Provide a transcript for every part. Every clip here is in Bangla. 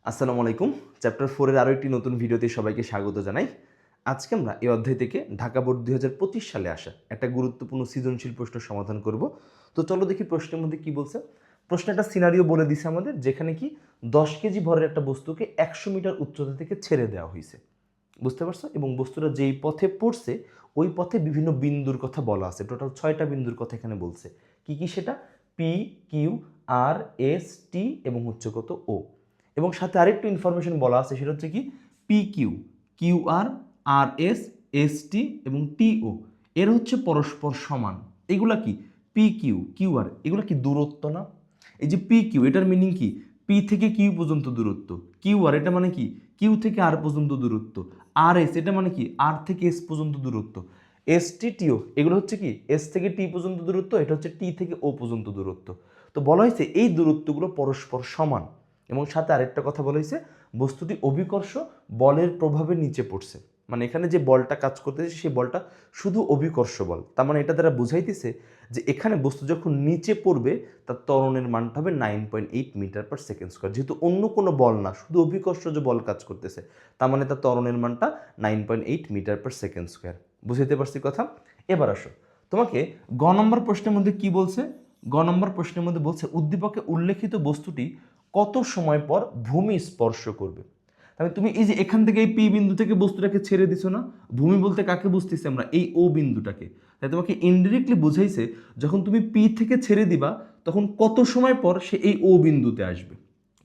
আসসালামু আলাইকুম। চ্যাপ্টার 4 এর আরও একটি নতুন ভিডিওতে সবাইকে স্বাগত জানাই। আজকে আমরা এই অধ্যায় থেকে ঢাকা বোর্ড 2025 সালে আসা একটা গুরুত্বপূর্ণ সৃজনশীল প্রশ্ন সমাধান করব। তো চলো দেখি প্রশ্নের মধ্যে কি বলছে। প্রশ্নে একটা সিনারিও বলে দিছে আমাদের, যেখানে কি 10 কেজি ভরের একটা বস্তুকে 100 মিটার উচ্চতা থেকে ছেড়ে দেওয়া হয়েছে, বুঝতে পারছো? এবং বস্তুটা যেই পথে পড়ছে ওই পথে বিভিন্ন বিন্দুর কথা বলা আছে। টোটাল 6টা বিন্দুর কথা এখানে বলছে। কি কি সেটা? পি, কিউ, আর, এস, টি এবং হচ্ছে কত ও। এবং সাথে আরেকটু ইনফরমেশন বলা আছে, সেটা হচ্ছে কি P Q, Q R, R S, S টি এবং টি ও এর হচ্ছে পরস্পর সমান। এগুলা কি? পি কিউ, কিউ আর, এগুলো কি দূরত্ব না? এই যে পি কিউ, এটার মিনিং কি? পি থেকে কিউ পর্যন্ত দূরত্ব। কিউ আর, এটা মানে কি? কিউ থেকে আর পর্যন্ত দূরত্ব। আর এস, এটা মানে কি? আর থেকে এস পর্যন্ত দূরত্ব। এস টি, টিও, এগুলো হচ্ছে কি? এস থেকে টি পর্যন্ত দূরত্ব, এটা হচ্ছে টি থেকে ও পর্যন্ত দূরত্ব। তো বলা হয়েছে এই দূরত্বগুলো পরস্পর সমান। এবং সাথে আরেকটা কথা বলা হয়েছে, বস্তুটি অভিকর্ষ বলের প্রভাবে নিচে পড়ছে। মানে এখানে যে বলটা কাজ করতেছে সেই বলটা শুধু অভিকর্ষ বল। তার মানে এটা দ্বারা বুঝাইতেছে যে এখানে বস্তু যখন নিচে পড়বে তার ত্বরণের মানটা হবে 9.8 মিটার পার সেকেন্ড স্কোয়ার। যেহেতু অন্য কোনো বল না, শুধু অভিকর্ষ যে বল কাজ করতেছে, তার মানে তার ত্বরণের মানটা 9.8 মিটার পার সেকেন্ড স্কোয়ার। বুঝতে পারছি কথা? এবার আসো, তোমাকে গ নম্বর প্রশ্নের মধ্যে কি বলছে? গ নম্বর প্রশ্নের মধ্যে বলছে উদ্দীপকে উল্লেখিত বস্তুটি কত সময় পর ভূমি স্পর্শ করবে। তাহলে তুমি এই যে এখান থেকে এই পি বিন্দু থেকে বস্তুটাকে ছেড়ে দিছো না, ভূমি বলতে কাকে বুঝতেছি আমরা? এই ও বিন্দুটাকে। তাই তোমাকে ইনডিরেক্টলি বুঝাইছে যখন তুমি পি থেকে ছেড়ে দিবা তখন কত সময় পর সে এই ও বিন্দুতে আসবে।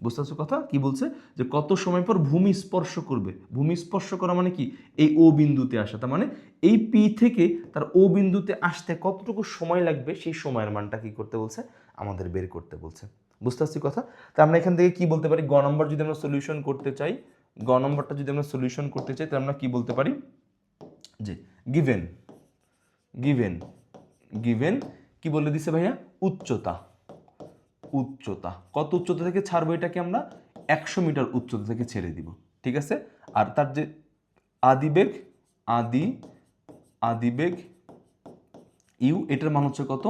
বুঝতে পারছো কথা? কি বলছে যে কত সময় পর ভূমি স্পর্শ করবে। ভূমি স্পর্শ করা মানে কি? এই ও বিন্দুতে আসা। তার মানে এই পি থেকে তার ও বিন্দুতে আসতে কতটুকু সময় লাগবে সেই সময়ের মানটা কি করতে বলছে? আমাদের বের করতে বলছে। বুঝতে পারছি কথা? তা আমরা এখান থেকে কি বলতে পারি? গ নম্বর যদি আমরা সলিউশন করতে চাই, গ নম্বরটা যদি আমরা সলিউশন করতে চাই তাহলে আমরা কি বলতে পারি? যে গিভেন গিভেন গিভেন কি বলে দিছে ভাইয়া? উচ্চতা। উচ্চতা কত উচ্চতা থেকে ছাড়বো? এটাকে আমরা 100 মিটার উচ্চতা থেকে ছেড়ে দিব, ঠিক আছে? আর তার যে আদিবেগ, আদিবেগ ইউ, এটার মান হচ্ছে কত?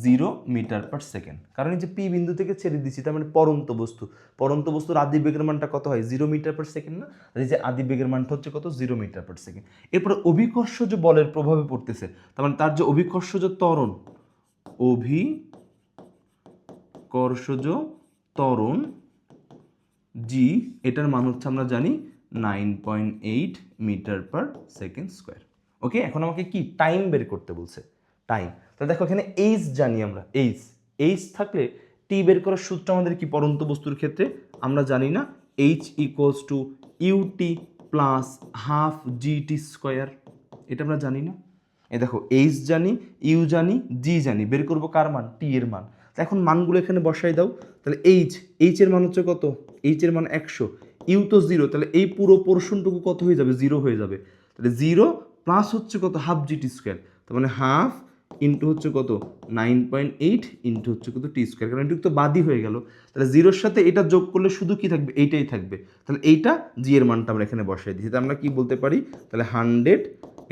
0 মিটার পার সেকেন্ড। কারণ এই যে পি বিন্দু থেকে ছেড়ে দিচ্ছি, তার মানে পরন্ত বস্তু, পরন্ত বস্তুর আদিবেগের মানটা কত হয়? 0 মিটার পার সেকেন্ড না? এই যে আদিবেগের মানটা হচ্ছে কত? 0 মিটার পার সেকেন্ড। এরপর অভিকর্ষ যে বলের প্রভাবে পড়তেছে, তার মানে তার যে অভিকর্ষজ ত্বরণ, অভিকর্ষজ ত্বরণ জি, এটার মান হচ্ছে আমরা জানি 9.8 মিটার পার সেকেন্ড স্কোয়ার। ওকে, এখন আমাকে কি টাইম বের করতে বলছে? টাইম। তাহলে দেখো এখানে এইচ জানি আমরা, এইচ থাকলে টি বের করার সূত্র আমাদের কি? পরন্ত বস্তুর ক্ষেত্রে আমরা জানি না, H equals to UT plus half GT square. এটা আমরা জানি না? এই দেখো, এইচ জানি, ইউ জানি, জি জানি, বের করবো কার মান? টি এর মান। এখন মানগুলো এখানে বসাই দাও। তাহলে এইচ এর মান হচ্ছে কত? এইচ এর মান 100, ইউ তো 0, তাহলে এই পুরো পোর্শনটুকু কত হয়ে যাবে? 0 হয়ে যাবে। তাহলে 0 প্লাস হচ্ছে কত? Half GT square. তার মানে হাফ ইন্টু হচ্ছে কত? 9.8 ইন্টু হচ্ছে কত? টি স্কোয়ার। কারণ এটুকু তো বাদই হয়ে গেল। তাহলে 0-র সাথে এটা যোগ করলে শুধু কি থাকবে? এইটাই থাকবে। তাহলে এইটা জি এর মানটা আমরা এখানে বসাই দিচ্ছি। তাহলে আমরা কি বলতে পারি? তাহলে 100,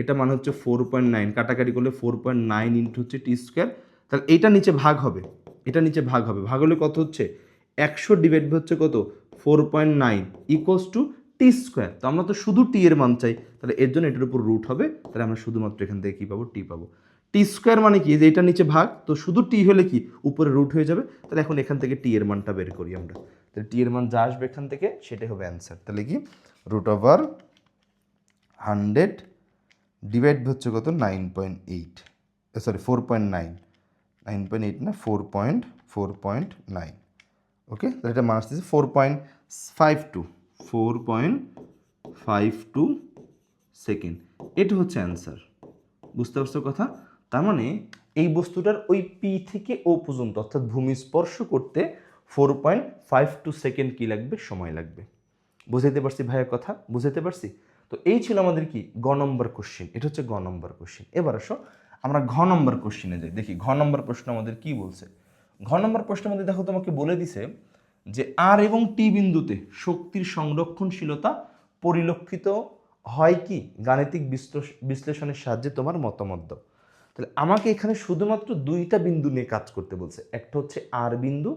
এটা মানে হচ্ছে 4.9, কাটাকাটি করলে 4.9 ইন্টু হচ্ছে টি স্কোয়ার। তাহলে এইটা নিচে ভাগ হবে, এটা নিচে ভাগ হবে, ভাগ হলে কত হচ্ছে? 100 ডিভাইড হচ্ছে কত? 4.9 ইকুয়ালস টু টি স্কোয়ার। তো আমরা তো শুধু টি এর মান চাই, তাহলে এর জন্য এটার উপর রুট হবে। তাহলে আমরা শুধুমাত্র এখান থেকে কি পাবো? টি পাবো। টি স্কোয়ার মানে কি? যে এটা নিচে ভাগ, তো শুধু টি হলে কি উপরে রুট হয়ে যাবে। তাহলে এখন এখান থেকে টি এর মানটা বের করি আমরা। তাহলে টি এর মান যা আসবে এখান থেকে সেটাই হবে অ্যান্সার। তাহলে কি রুট ওভার 100 ডিভাইড হচ্ছে কত? 9.8, সরি 4.9, 9.8 না, 4.9। ওকে, তাহলে এটা মান আসতেছে 4.52 সেকেন্ড। এটা হচ্ছে অ্যান্সার। বুঝতে পারছো কথা? তার মানে এই বস্তুটার ওই পি থেকে ও পর্যন্ত অর্থাৎ ভূমি স্পর্শ করতে 4.52 সেকেন্ড কি লাগবে? সময় লাগবে। বুঝাইতে পারছি ভাইয়ের কথা? বুঝাইতে পারছি? তো এই ছিল আমাদের কি গ নম্বর কোশ্চেন। এটা হচ্ছে গ নম্বর কোশ্চেন। এবার আসো আমরা ঘ নম্বর কোশ্চেনে যাই, দেখি ঘ নম্বর প্রশ্ন আমাদের কি বলছে। ঘ নম্বর প্রশ্নের মধ্যে দেখো তোমাকে বলে দিছে যে আর এবং টি বিন্দুতে শক্তির সংরক্ষণশীলতা পরিলক্ষিত হয় কি? গাণিতিক বিশ্লেষণের সাহায্যে তোমার মতামত দাও। তাহলে আমাকে এখানে শুধুমাত্র দুইটা বিন্দু নিয়ে কাজ করতে বলছে, একটা হচ্ছে আর বিন্দু,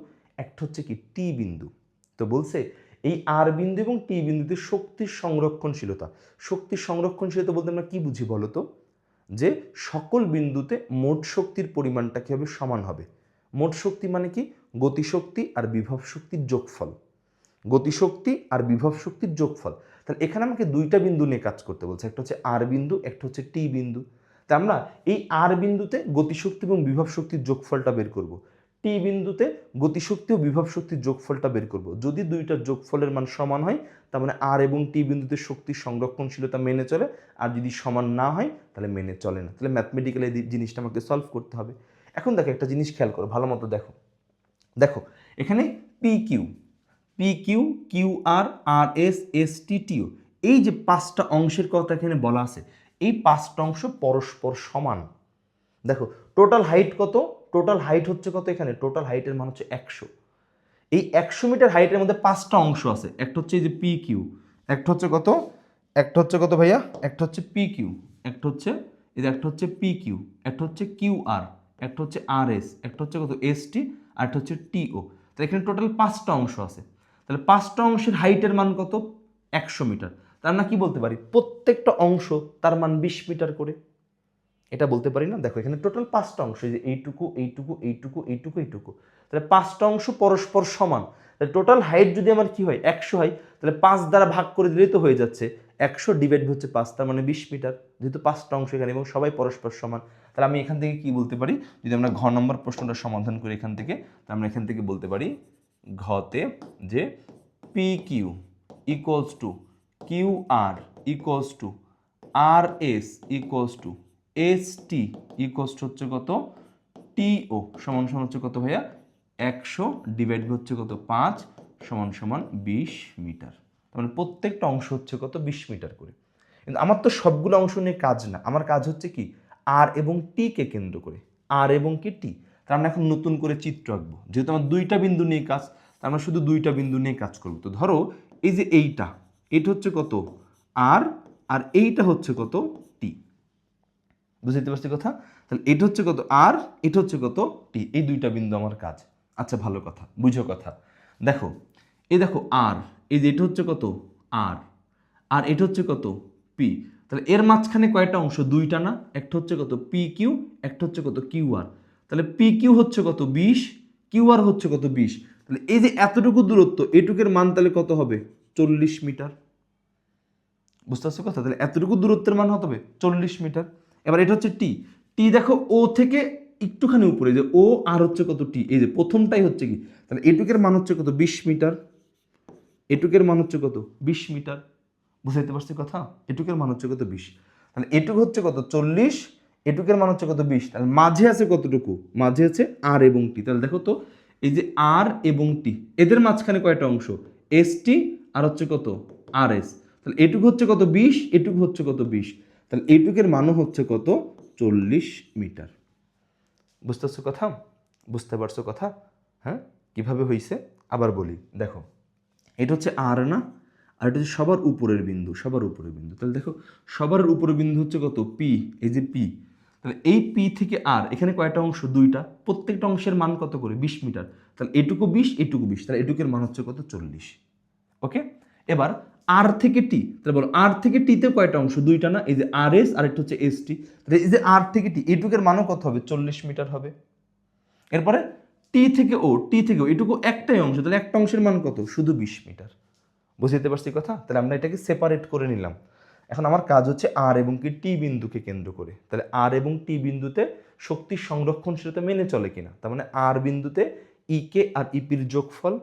একটা হচ্ছে কি টি বিন্দু। তো বলছে এই আর বিন্দু এবং টি বিন্দুতে শক্তির সংরক্ষণশীলতা, শক্তির সংরক্ষণশীলতা বলতে আমরা কি বুঝি বলো তো? যে সকল বিন্দুতে মোট শক্তির পরিমাণটা কি হবে? সমান হবে। মোট শক্তি মানে কি? গতিশক্তি আর বিভব শক্তির যোগফল, গতিশক্তি আর বিভব শক্তির যোগফল। তাহলে এখানে আমাকে দুইটা বিন্দু নিয়ে কাজ করতে বলছে, একটা হচ্ছে আর বিন্দু, একটা হচ্ছে টি বিন্দু। তা আমরা এই আর বিন্দুতে গতিশক্তি এবং বিভব শক্তির যোগফলটা বের করব, টি বিন্দুতে গতিশক্তি ও বিভব শক্তির যোগফলটা বের করব। যদি দুইটার যোগফলের মান সমান হয় তার মানে আর এবং টি বিন্দুতে শক্তির সংরক্ষণশীলতা মেনে চলে, আর যদি সমান না হয় তাহলে মেনে চলে না। তাহলে ম্যাথমেটিক্যালি এই জিনিসটা আমাকে সলভ করতে হবে। এখন দেখো একটা জিনিস খেয়াল করো ভালো মতো, দেখো দেখো এখানে P Q, P Q, Q R, R S, S T, টিও, এই যে পাঁচটা অংশের কথা এখানে বলা আছে, এই পাঁচটা অংশ পরস্পর সমান। দেখো টোটাল হাইট কত? টোটাল হাইট হচ্ছে কত? এখানে টোটাল হাইটের মান হচ্ছে 100। এই 100 মিটার হাইটের মধ্যে পাঁচটা অংশ আছে, একটা হচ্ছে এই যে পি কিউ, একটা হচ্ছে কত? একটা হচ্ছে কত ভাইয়া? একটা হচ্ছে পি কিউ, একটা হচ্ছে এই যে একটা হচ্ছে পি কিউ, একটা হচ্ছে কিউ আর, একটা হচ্ছে আর এস, একটা হচ্ছে কত? এস টি, আর একটা হচ্ছে টিও। তাহলে এখানে টোটাল পাঁচটা অংশ আছে। তাহলে পাঁচটা অংশের হাইটের মান কত? 100 মিটার। তার আমরা কি বলতে পারি? প্রত্যেকটা অংশ তার মান 20 মিটার করে, এটা বলতে পারি না? দেখো এখানে টোটাল পাঁচটা অংশ, এই যে এইটুকু, এইটুকু, এইটুকু, এইটুকু, এইটুকু, তাহলে পাঁচটা অংশ পরস্পর সমান। তাহলে টোটাল হাইট যদি আমার কি হয়? 100 হয়, তাহলে 5 দ্বারা ভাগ করে দিলেই তো হয়ে যাচ্ছে। 100 ডিভাইড হচ্ছে 5, তার মানে 20 মিটার, যেহেতু পাঁচটা অংশ এখানে এবং সবাই পরস্পর সমান। তাহলে আমি এখান থেকে কি বলতে পারি? যদি আমরা ঘ নম্বর প্রশ্নটা সমাধান করি এখান থেকে, তাহলে আমরা এখান থেকে বলতে পারি ঘতে যে P Q equals to Q R equals to R S equals to S T equals to হচ্ছে কত? টিও সমান সমান হচ্ছে কত ভাইয়া? 100 ডিভাইড হচ্ছে কত? 5 সমান সমান 20 মিটার। তার মানে প্রত্যেকটা অংশ হচ্ছে কত? 20 মিটার করে। কিন্তু আমার তো সবগুলো অংশ নিয়ে কাজ না, আমার কাজ হচ্ছে কি? আর এবং টি কে কেন্দ্র করে, আর এবং কি টি। তার আমরা এখন নতুন করে চিত্র আঁকবো, যেহেতু আমার দুইটা বিন্দু নিয়ে কাজ, তার আমরা শুধু দুইটা বিন্দু নিয়ে কাজ করবো। তো ধরো এই যে এইটা, এটা হচ্ছে কত? আর, আর এইটা হচ্ছে কত? টি। বুঝতে পারছি কথা? তাহলে এটা হচ্ছে কত? আর, এটা হচ্ছে কত? টি। এই দুইটা বিন্দু আমার কাজ। আচ্ছা ভালো কথা, বুঝো কথা। দেখো এই দেখো আর, এই যে এটা হচ্ছে কত? আর, আর এটা হচ্ছে কত? পি। তাহলে এর মাঝখানে কয়টা অংশ? দুইটা না? একটা হচ্ছে কত? পি কিউ, একটা হচ্ছে কত? Q R. তাহলে পি কিউ হচ্ছে কত? 20, কিউ আর হচ্ছে কত? 20। তাহলে এই যে এতটুকু দূরত্ব, এটুকের মান তাহলে কত হবে? 40 মিটার। বুঝতে পারছো কথা? তাহলে এতটুকু দূরত্বের মান হতে হবে 40 মিটার। এবার এটা হচ্ছে টি, টি দেখো ও থেকে একটুখানি উপরে, যে ও আর হচ্ছে কত? টি। এই যে প্রথমটাই হচ্ছে কি? তাহলে এটুকের মান হচ্ছে কত? 20 মিটার। এটুকের মান হচ্ছে কত? 20 মিটার। বুঝাইতে পারছি কথা? এটুকের মান হচ্ছে কত? 20। তাহলে এটুকু হচ্ছে কত? 40, এটুকের মান হচ্ছে কত? 20। তাহলে মাঝে আছে কতটুকু? মাঝে আছে আর এবং টি। তাহলে দেখো তো এই যে আর এবং টি, এদের মাঝখানে কয়টা অংশ? এস টি আর হচ্ছে কত? আর এস। তাহলে এটুকু হচ্ছে কত? 20, এটুকু হচ্ছে কত? 20। তাহলে এইটুকের মানও হচ্ছে কত? 40 মিটার। বুঝতে পারছো কথা? বুঝতে পারছো কথা? হ্যাঁ, কিভাবে হয়েছে আবার বলি। দেখো এটা হচ্ছে আর না, আর এটা হচ্ছে সবার উপরের বিন্দু, সবার উপরের বিন্দু। তাহলে দেখো সবার উপরের বিন্দু হচ্ছে কত? পি। এই যে পি, তাহলে এই পি থেকে আর, এখানে কয়টা অংশ? দুইটা, প্রত্যেকটা অংশের মান কত করে? 20 মিটার। তাহলে এটুকু 20, এটুকু 20, তাহলে এটুকের মান হচ্ছে কত? 40। ওকে, এবার আর থেকে টি, তাহলে বলো আর থেকে টিতে কয়টা অংশ? দুইটা না? এই যে আর এস আর একটা হচ্ছে এস টি। তাহলে এই যে আর থেকে টি, এটুকের মানও কত হবে? 40 মিটার হবে। এরপরে টি থেকে ও, টি থেকে ও, এটুকু একটাই অংশ, তাহলে একটা অংশের মান কত? শুধু 20 মিটার। বুঝতে পারছি কথা? তাহলে আমরা এটাকে সেপারেট করে নিলাম। এখন আমার কাজ হচ্ছে আর এবং কি টি বিন্দুকে কেন্দ্র করে, তাহলে আর এবং টি বিন্দুতে শক্তির সংরক্ষণশীলতা মেনে চলে কিনা। তার মানে আর বিন্দুতে ইকে আর ইপির যোগফল,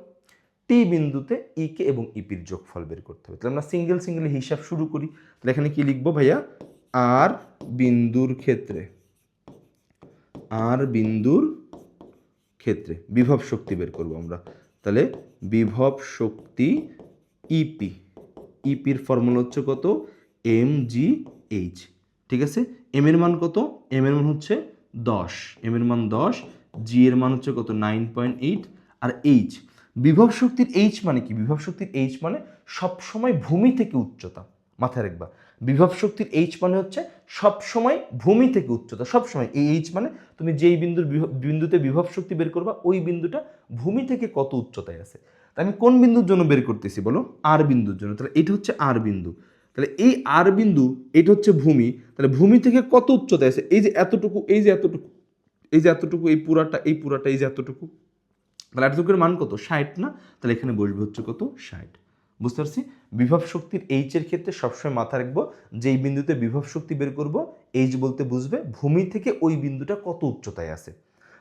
টি বিন্দুতে ইকে এবং ইপির যোগফল বের করতে হবে। তাহলে আমরা সিঙ্গেল সিঙ্গেল হিসাব শুরু করি। তাহলে এখানে কি লিখবো ভাইয়া? আর বিন্দুর ক্ষেত্রে, আর বিন্দুর ক্ষেত্রে বিভব শক্তি বের করব আমরা। তাহলে বিভব শক্তি ইপি, ইপির ফর্মুলা হচ্ছে কত? M G H. ঠিক আছে, এম এর মান কত? এম এর মান হচ্ছে 10, এম এর মান 10, জি এর মান হচ্ছে কত? 9.8, আর এইচ, বিভব শক্তির এইচ মানে কি? বিভব শক্তির এইচ মানে সবসময় ভূমি থেকে উচ্চতা। মাথায় রাখবা, বিভব শক্তির এইচ মানে হচ্ছে সবসময় ভূমি থেকে উচ্চতা, সবসময়। এই এইচ মানে তুমি যেই বিন্দুতে বিভব শক্তি বের করবা, ওই বিন্দুটা ভূমি থেকে কত উচ্চতায় আছে। তা আমি কোন বিন্দুর জন্য বের করতেছি বলো, আর বিন্দুর জন্য। তাহলে এটা হচ্ছে আর বিন্দু, তাহলে এই আর বিন্দু এটা হচ্ছে ভূমি, তাহলে ভূমি থেকে কত উচ্চতায় আছে, এই যে এতটুকু, এই যে এতটুকু, এই যে এতটুকু, এই পুরাটা, এই পুরাটা, এই যে এতটুকু, তাহলে এতটুকুর মান কত, 60 না? তাহলে এখানে বসবে হচ্ছে কত, 60। বুঝতে পারছি? বিভব শক্তির এইচ এর ক্ষেত্রে সবসময় মাথা রাখবো, যেই বিন্দুতে বিভব শক্তি বের করব, এইচ বলতে বুঝবে ভূমি থেকে ওই বিন্দুটা কত উচ্চতায় আছে।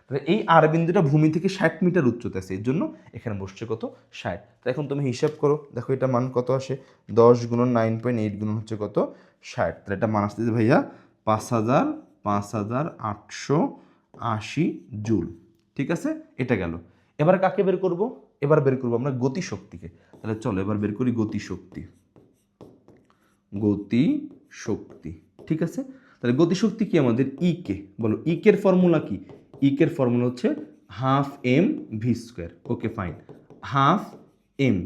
তাহলে এই আর বিন্দুটা ভূমি থেকে 60 মিটার উচ্চতায় আছে, এর জন্য এখানে বসছে কত, 60। তো এখন তুমি হিসাব করো, দেখো এটা মান কত আসে, 10 গুণন 9.8 গুণন হচ্ছে কত, 60। তাহলে এটা মান আসতেছে ভাইয়া 5880 জুল। ঠিক আছে, এটা গেল। এবার কাকে বের করব? এবার বের করব আমরা গতিশক্তিকে। তাহলে চলো এবার বের করি গতিশক্তি। গতিশক্তি, ঠিক আছে। তাহলে গতিশক্তি কি আমাদের, ই কে, বলো ই কে এর ফর্মুলা কি? ই কে এর ফর্মুলা হচ্ছে half M V square. Okay fine, half M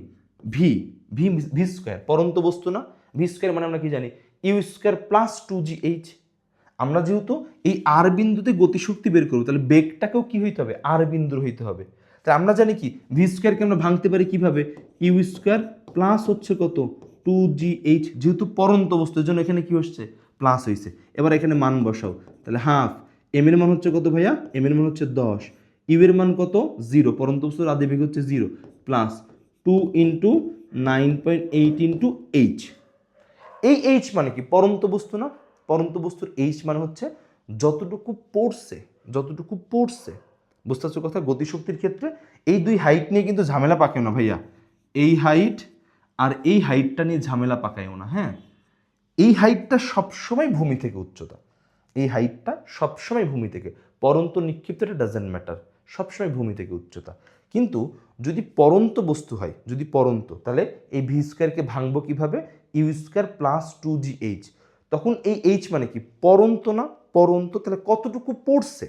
V, V V square পরন্ত বস্তু না, ভি স্কোয়ার মানে আমরা কি জানি, ইউ স্কোয়ার প্লাস 2gh। আমরা যেহেতু এই আর বিন্দুতে গতিশক্তি বের করবো, তাহলে বেগটাকেও কি হইতে হবে, আর বিন্দুর হইতে হবে। তাই আমরা জানি কি, ভি স্কোয়ারকে আমরা ভাঙতে পারি কিভাবে, ইউ স্কোয়ার প্লাস হচ্ছে কত, 2gh, যেহেতু পরন্ত বস্তুর জন্য এখানে কি হচ্ছে, প্লাস হয়েছে। এবার এখানে মান বসাও, তাহলে হাফ এম এর মান হচ্ছে কত ভাইয়া, এম এর মান হচ্ছে 10, ইউ এর মান কত, 0, পরন্ত বস্তুর আদি বেগ হচ্ছে 0, প্লাস 2 ইন্টু 9.8 ইন্টু এইচ। এই এইচ মানে কি, পরন্ত বস্তু না, পরন্ত বস্তুর এইচ মানে হচ্ছে যতটুকু পড়ছে, যতটুকু পড়ছে। বুঝতে পারছো কথা? গতিশক্তির ক্ষেত্রে এই দুই হাইট নিয়ে কিন্তু ঝামেলা পাকায় না ভাইয়া, এই হাইট আর এই হাইটটা নিয়ে ঝামেলা পাকায়ও না। হ্যাঁ, এই হাইটটা সবসময় ভূমি থেকে উচ্চতা, এই হাইটটা সবসময় ভূমি থেকে, পরন্ত নিক্ষিপ্তটা ডাজেন্ট ম্যাটার, সবসময় ভূমি থেকে উচ্চতা। কিন্তু যদি পরন্ত বস্তু হয়, যদি পরন্ত, তাহলে এই ভি স্কোয়ারকে ভাঙবো কিভাবে, ইউ স্কোয়ার প্লাস 2gh। তখন এই এইচ মানে কি, পরন্ত না, পরন্ত, তাহলে কতটুকু পড়ছে,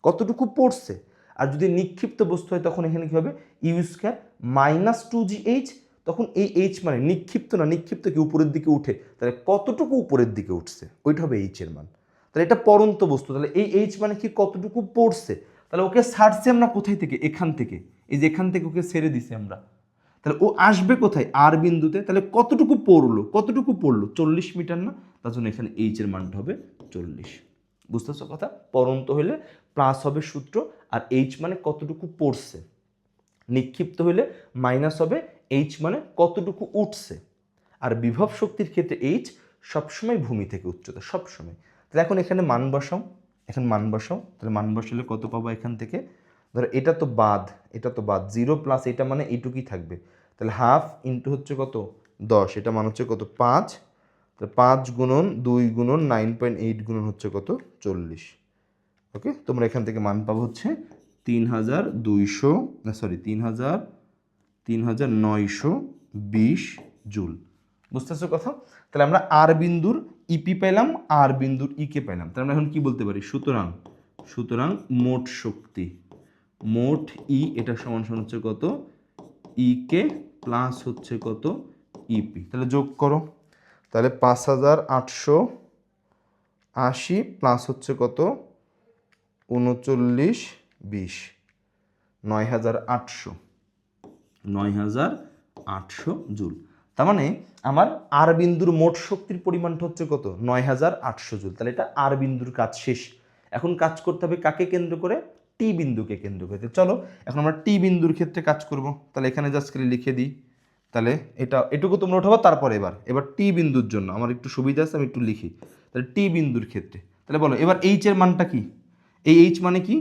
কতটুকু পড়ছে। আর যদি নিক্ষিপ্ত বস্তু হয় তখন এখানে কি হবে, ইউ স্কোয়ার মাইনাস 2gh। তখন এই এইচ মানে নিক্ষিপ্ত না, নিক্ষিপ্ত কি উপরের দিকে উঠে, তাহলে কতটুকু উপরের দিকে উঠছে, ওইটা হবে এইচ এর মান। তাহলে এটা পরন্ত বস্তু, তাহলে এই এইচ মানে কি, কতটুকু পড়ছে। তাহলে ওকে ছাড়ছি আমরা কোথায় থেকে, এখান থেকে, এই যে এখান থেকে ওকে ছেড়ে দিছি আমরা। তাহলে ও আসবে কোথায়, আর বিন্দুতে। তাহলে কতটুকু পড়লো, কতটুকু পড়লো, 40 মিটার না, তার জন্য এখানে এইচ এর মানটা হবে 40। বুঝতেছো কথা? পরন্ত হইলে প্লাস হবে সূত্র, আর এইচ মানে কতটুকু পড়ছে। নিক্ষিপ্ত হইলে মাইনাস হবে, এইচ মানে কতটুকু উঠছে। আর বিভব শক্তির ক্ষেত্রে এইচ সবসময় ভূমি থেকে উচ্চতা, সবসময়। তাহলে এখন এখানে মান বসাও, এখন মান বসাও, তাহলে মান বসালে কত পাবো এখান থেকে, ধরো এটা তো বাদ, এটা তো বাদ, 0 প্লাস এটা মানে এইটুকুই থাকবে। তাহলে হাফ ইন্টু হচ্ছে কত, 10, এটা মান হচ্ছে কত, 5। তাহলে 5 গুণন 2 গুণন 9.8 গুণন হচ্ছে কত, 40। ওকে, তোমরা এখান থেকে মান পাবো হচ্ছে 3200, না সরি 3920 জুল। বুঝতেছো কথা? তাহলে আমরা আর বিন্দুর ইপি পেলাম, আর বিন্দুর ইকে পেলাম। তাহলে আমরা এখন কি বলতে পারি, সুতরাং, সুতরাং মোট শক্তি, মোট ই, এটা সমান সমান হচ্ছে কত, ইকে প্লাস হচ্ছে কত, ইপি। তাহলে যোগ করো, তাহলে 5880 প্লাস হচ্ছে কত, 3920, 9800, 9800 জুল। তার মানে আমার আর বিন্দুর মোট শক্তির পরিমাণটা হচ্ছে কত, 9800 জুল। তাহলে এটা আর বিন্দুর কাজ শেষ। এখন কাজ করতে হবে কাকে কেন্দ্র করে, টি বিন্দুকে কেন্দ্র করে। চলো এখন আমরা টি বিন্দুর ক্ষেত্রে কাজ করব। তাহলে এখানে জাস্ট করে লিখে দিই, তাহলে এটা এটুকু তোমরা উঠাবো। তারপর এবার টি বিন্দুর জন্য আমার একটু সুবিধা আছে, আমি একটু লিখি। তাহলে টি বিন্দুর ক্ষেত্রে তাহলে বলো এবার এইচ এর মানটা কি, এই এইচ মানে কি,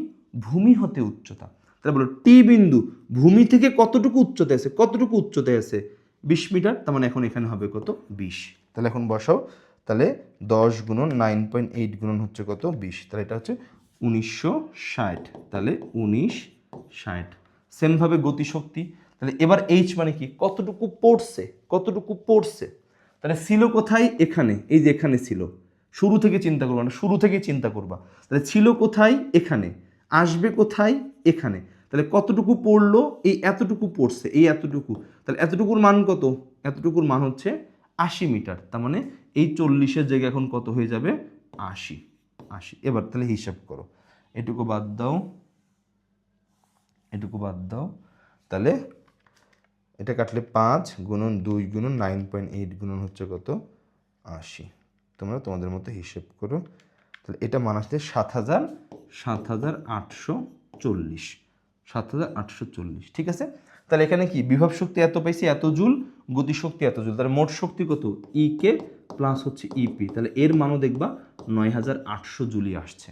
ভূমি হতে উচ্চতা। তাহলে বলো টি বিন্দু ভূমি থেকে কতটুকু উচ্চতায় আছে, কতটুকু উচ্চতায় আছে, 20 মিটার। তার মানে এখন এখানে হবে কত, 20। তাহলে এখন বসাও, তাহলে 10 গুণন 9.8 গুণন হচ্ছে কত, 20। তাহলে এটা হচ্ছে 1960। তাহলে 1960। সেমভাবে গতিশক্তি, তাহলে এবার এইচ মানে কি, কতটুকু পড়ছে, কতটুকু পড়ছে। তাহলে ছিল কোথায়, এখানে, এই যে এখানে ছিল, শুরু থেকে চিন্তা করবা না, শুরু থেকে চিন্তা করবা। তাহলে ছিল কোথায়, এখানে, আসবে কোথায়, এখানে। তাহলে কতটুকু পড়লো, এই এতটুকু পড়ছে, এই এতটুকু। তাহলে এতটুকুর মান কত, এতটুকুর মান হচ্ছে 80 মিটার। তার মানে এই 40-এর জায়গায় এখন কত হয়ে যাবে, 80। 80। এবার তাহলে হিসাব করো, এটুকু বাদ দাও, এটুকু বাদ দাও, তাহলে এটা কাটলে 5 গুণন 2 গুণন 9.8 গুণন হচ্ছে কত 80। তোমরা তোমাদের মতো হিসেব করো। তাহলে এটা মান আসছে 7,840, 7,840। ঠিক আছে, তাহলে এখানে কি বিভব শক্তি এত পাইছি, এত জুল, গতিশক্তি এত জুল, তাহলে মোট শক্তি কত ই কে প্লাস হচ্ছে ইপি, তাহলে এর মানও দেখবা 9,800 জুলই আসছে।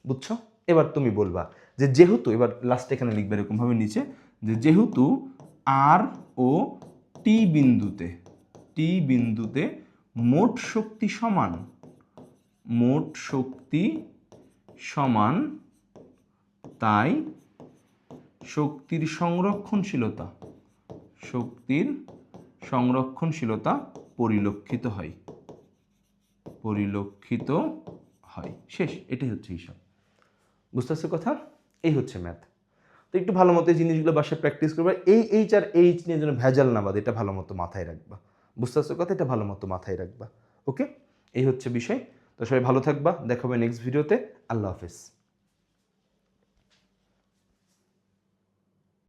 বুঝছো? এবার তুমি বলবা যে যেহেতু, এবার লাস্টে এখানে লিখবে এরকমভাবে নিচে, যে যেহেতু আর ও টি বিন্দুতে মোট শক্তি সমান, তাই শক্তির সংরক্ষণশীলতা পরিলক্ষিত হয়। শেষ, এটাই হচ্ছে হিসাব। বুঝতেছো কথা? এই হচ্ছে ম্যাথ। তো একটু ভালো মতো এই জিনিসগুলো বাসায় প্র্যাকটিস করবে। এই এইচ আর এইচ নিয়ে যেন ভেজাল না বাদ, এটা ভালো মতো মাথায় রাখবা। বুঝতেছো কথা? এটা ভালো মতো মাথায় রাখবা। ওকে, এই হচ্ছে বিষয়। তো সবাই ভালো থাকবা, দেখা হবে নেক্সট ভিডিওতে। আল্লাহ হাফেজ।